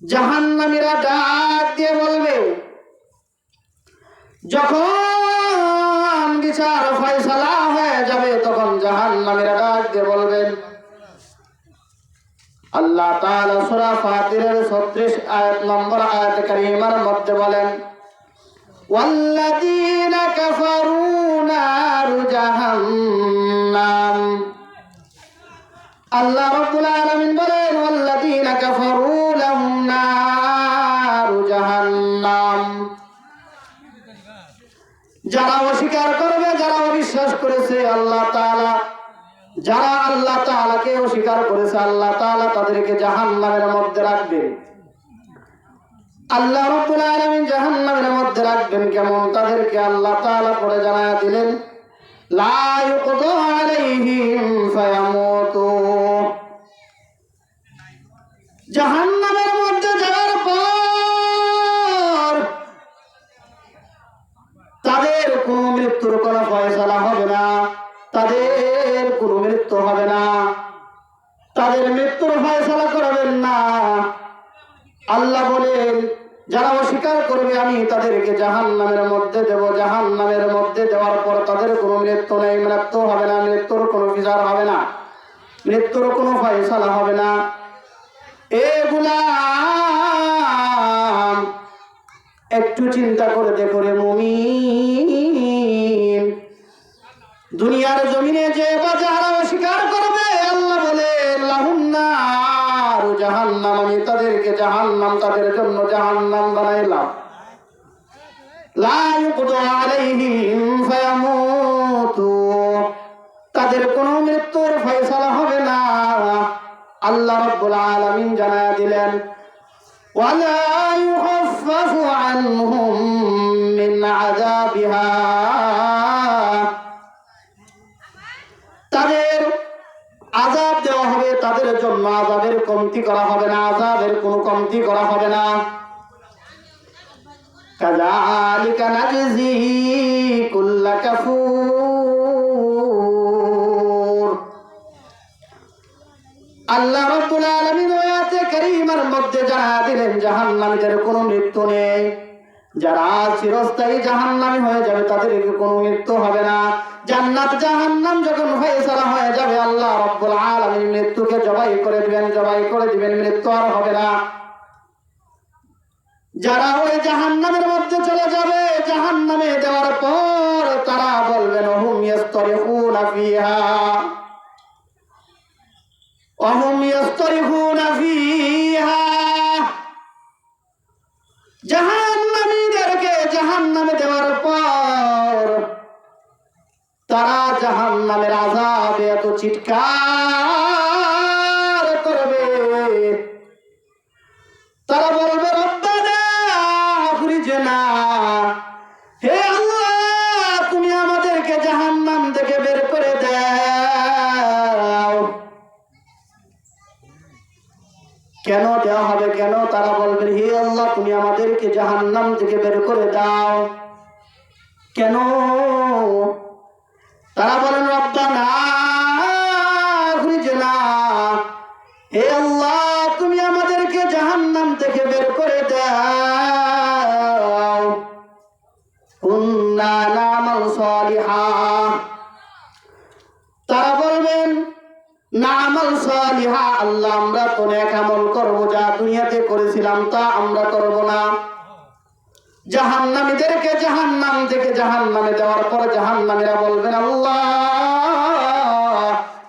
জাহান্নামীরা ডাক দিয়ে বলবে, যখন বিচার ফয়সালা হয়ে যাবে তখন জাহান্নামীরা ডাক দিয়ে বলবেন, আল্লাহ তাআলা সূরা ফাতিরের 36 নম্বর আয়াত কারীমার মধ্যে বলেন, ওয়াল্লাযীনা কাফারু নারু জাহান্নাম। আল্লাহ রাব্বুল আলামিন বলেন, ওয়াল্লাযীনা কাফারু লাহুম নারু জাহান্নাম। যারা অস্বীকার করবে, যারা অবিশ্বাস করেছে আল্লাহ তাআলা, যারা আল্লাহ তাআলাকে অস্বীকার করেছে, আল্লাহ তাআলা তাদেরকে জাহান্নামের মধ্যে রাখবেন। আল্লাহ রাব্বুল আলামিন জাহান্নামের মধ্যে রাখবেন কেমন, তাদেরকে আল্লাহ তাআলা পরে জানায়া দিলেন, লা ইউকদা আলাইহিম ফায়ামুতু। জাহান্নামের মধ্যে যাওয়ার পর তাদের কোনো মৃত্যুর কোনো ফয়সালা হবে না, তাদের কোনো মৃত্যু হবে না, তাদের মৃত্যুর ফয়সালা করবেন না। আল্লাহ বলেন, যারা অস্বীকার করবে আমি তাদেরকে জাহান্নামের মধ্যে দেব। জাহান্নামের মধ্যে দেওয়ার পর তাদের কোনো মৃত্যু নেই, মৃত্যু হবে না, মৃত্যুর কোনো বিচার হবে না, মৃত্যুর কোনো ফয়সালা হবে না। একটু চিন্তা করে দেখো রে মুমিন, দুনিয়ার জমিনে যে বা যারা অস্বীকার করবে, আল্লাহ বলে লাহুম নারু জাহান্নাম, আমি তাদেরকে জাহান্নাম, তাদের জন্য জাহান্নাম বানাইলাম। লা ইউকদা আলাইহিম ফায়ামুতু, তাদের কোনো মৃত্যুর ফয়সালা হবে না। আল্লাহ রাব্বুল আলামিন জানায়া দিলেন, ওয়ালা ইউখাফফাফু আনহুম মিন আযাবিহা, তাদের আযাব দেওয়া হবে, তাদের জন্য আযাবের কমতি করা হবে না, আযাবের কোনো কমতি করা হবে না। কাযালিকা নাজজি কুল্লা কাফুর। আল্লাহ রাব্বুল আলামিন আয়াতে কারীমার মধ্যে জানায়া দিলেন, জাহান্নামীদের কোনো মৃত্যু নেই। যারা চিরস্থায়ী জাহান্নামী হয়ে যাবে তাদের কোনো মৃত্যু হবে না। জান্নাত জাহান্নাম যখন ফয়সালা হয়ে যাবে, আল্লাহ রাব্বুল আলামিন মৃত্যুকে জবাই করে দিবেন, জবাই করে দিবেন, মৃত্যু আর হবে না। যারা ওই জাহান্নামের মধ্যে চলে যাবে, জাহান্নামে দেওয়ার পর তারা বলবেন, হুম ইয়াস্তারিখুনা ফিহা, ওয়াহুম ইয়াস্তারিখুনা ফিহা। জাহান্নামীদেরকে জাহান্নামে দেওয়ার পর তারা জাহান্নামের আযাবে এত চিৎকার করবে, তারা বলবে, রব্বানা আখরিজনা, হে আল্লাহ তুমি আমাদেরকে জাহান্নাম থেকে বের করে দাও। কেন দেওয়া হবে, কেন? তারা বলবে, হে আল্লাহ তুমি আমাদেরকে জাহান্নাম থেকে বের করে দাও। কেন? তারা বলেন, রব্বানা আখরিজনা, হে আল্লাহ তুমি আমাদেরকে জাহান্নাম থেকে বের করে দাও। কুন্না নামাল সালিহা, তারা বলবেন, নামাল সালিহা, আল্লাহ আমরা তো নেক আমল করব, যা দুনিয়াতে করেছিলাম তা আমরা করব না। জাহান্নামীদেরকে জাহান্নাম থেকে জাহান্নামে দেওয়ার পর জাহান্নামীরা বলবেন, আল্লাহ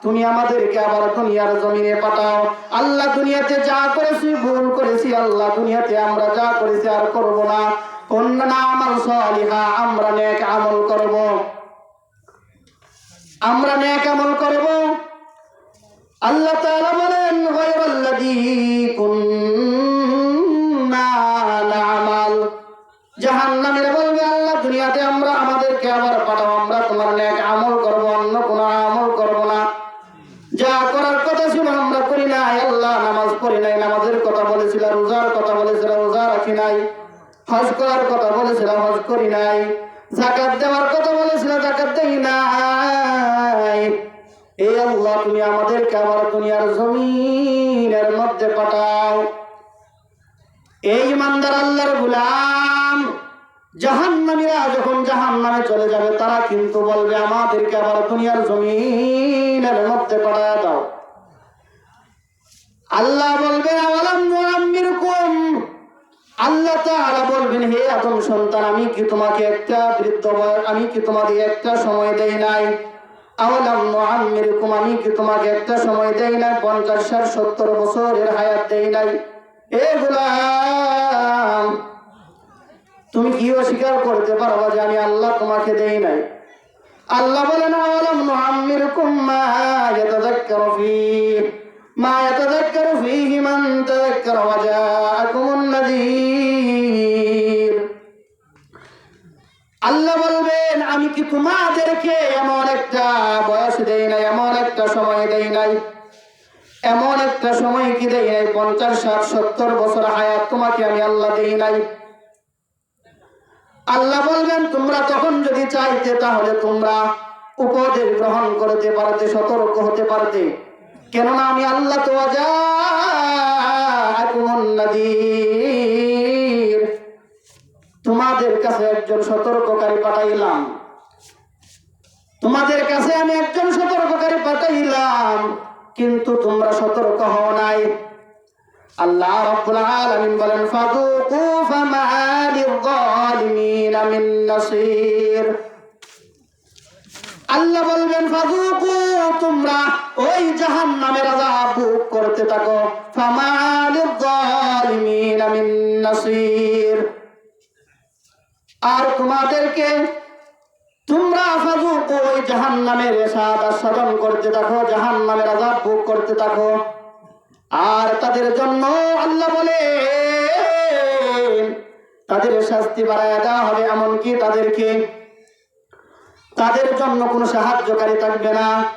তুমি আমাদেরকে আবার দুনিয়ার জমিনে পাঠাও। আল্লাহ দুনিয়াতে যা করেছি ভুল করেছি, আল্লাহ দুনিয়াতে আমরা যা করেছি আর করব না। কুন্না নামাল সালিহা, আমরা নেক আমল করব, আমরা নেক আমল করব। আল্লাহ তাআলা বলেন, গায়রাল্লাযী কুন্না না'মাল। জাহান্নামীরা বলবে, আল্লাহ দুনিয়াতে আমরা আমাদেরকে আবার পাঠাও, আমরা তোমার নেক আমল করব, অন্য কোনো আমল করব না। যা করার কথা ছিল আমরা করি নাই। আল্লাহ নামাজ পড়ি নাই, নামাজের কথা বলেছিল, রোজার কথা বলেছিল, রোজা রাখি নাই। হজ করার কথা বলেছিল, হজ করি নাই। যাকাত দেওয়ার কথা বলেছিল, যাকাত দেই নাই। এই আল্লাহ তুমি আমাদেরকে আবার দুনিয়ার জমিনের মধ্যে পাঠাও। এই ইমানদার আল্লাহর গোলাম জাহান্নামীরা যখন জাহান্নামে চলে যাবে তারা কিন্তু বলবে আমাদেরকে আবার দুনিয়ার জমিনের মধ্যে পাঠায় দাও। আল্লাহ বলবেন আওয়ালাম নুআম্মিরকুম, আল্লাহ তাআলা বলবেন হে আদম সন্তান আমি কি তোমাকে একটা বৃদ্ধ আমি কি তোমাদের একটা সময় দেই নাই? আওয়ালাম নুআম্মিরকুম, আমি কি তোমাকে একটা সময় দেই নাই? 50 60 70 বছরের হায়াত দেই নাই? এ গোলাম তুমি কি অস্বীকার করতে পারবা যে আমি আল্লাহ তোমাকে দেই নাই? আল্লাহ বলেন আওয়ালাম নুআম্মিরকুম মা ইয়াতাযাক্কারু ফীহি মান তাযাক্কারা ওয়া জাআকুমুন নাযীর। আল্লাহ বলবেন আমি কি তোমাদেরকে এমন একটা বয়স দেই নাই, এমন একটা সময় দেই নাই, এমন একটা সময় কি দেই নাই? 50 60 70 বছর হায়াত তোমাকে আমি আল্লাহ দেই নাই? আল্লাহ বলবেন তোমরা তখন যদি চাইতে তাহলে তোমরা উপদেশ গ্রহণ করতে পারতে, সতর্ক হতে পারতে, কেননা আমি আল্লাহ তো জাআকুমুন নাযীর, তোমাদের কাছে একজন সতর্ককারী পাঠাইলাম, তোমাদের কাছে আমি একজন সতর্ককারী পাঠাইলাম, কিন্তু তোমরা সতর্ক হও নাই। আল্লাহ রাব্বুল আলামিন বলেন ফাযুকু ফামা লিয-যালিমিন মিন নাসির। আল্লাহ বলবেন ফাযুকু, তোমরা ওই জাহান্নামের আযাব ভোগ করতে থাকো, ফামা লিয-যালিমিন মিন নাসির। আর তোমাদেরকে তোমরা ফাযুকু ওই জাহান্নামের স্বাদ আস্বাদন করতে থাকো, জাহান্নামের আযাব ভোগ করতে থাকো। আর তাদের জন্য আল্লাহ বলে তাদের শাস্তি বাড়ায়া দেওয়া হবে, এমনকি তাদের জন্য কোনো সাহায্যকারী থাকবে না।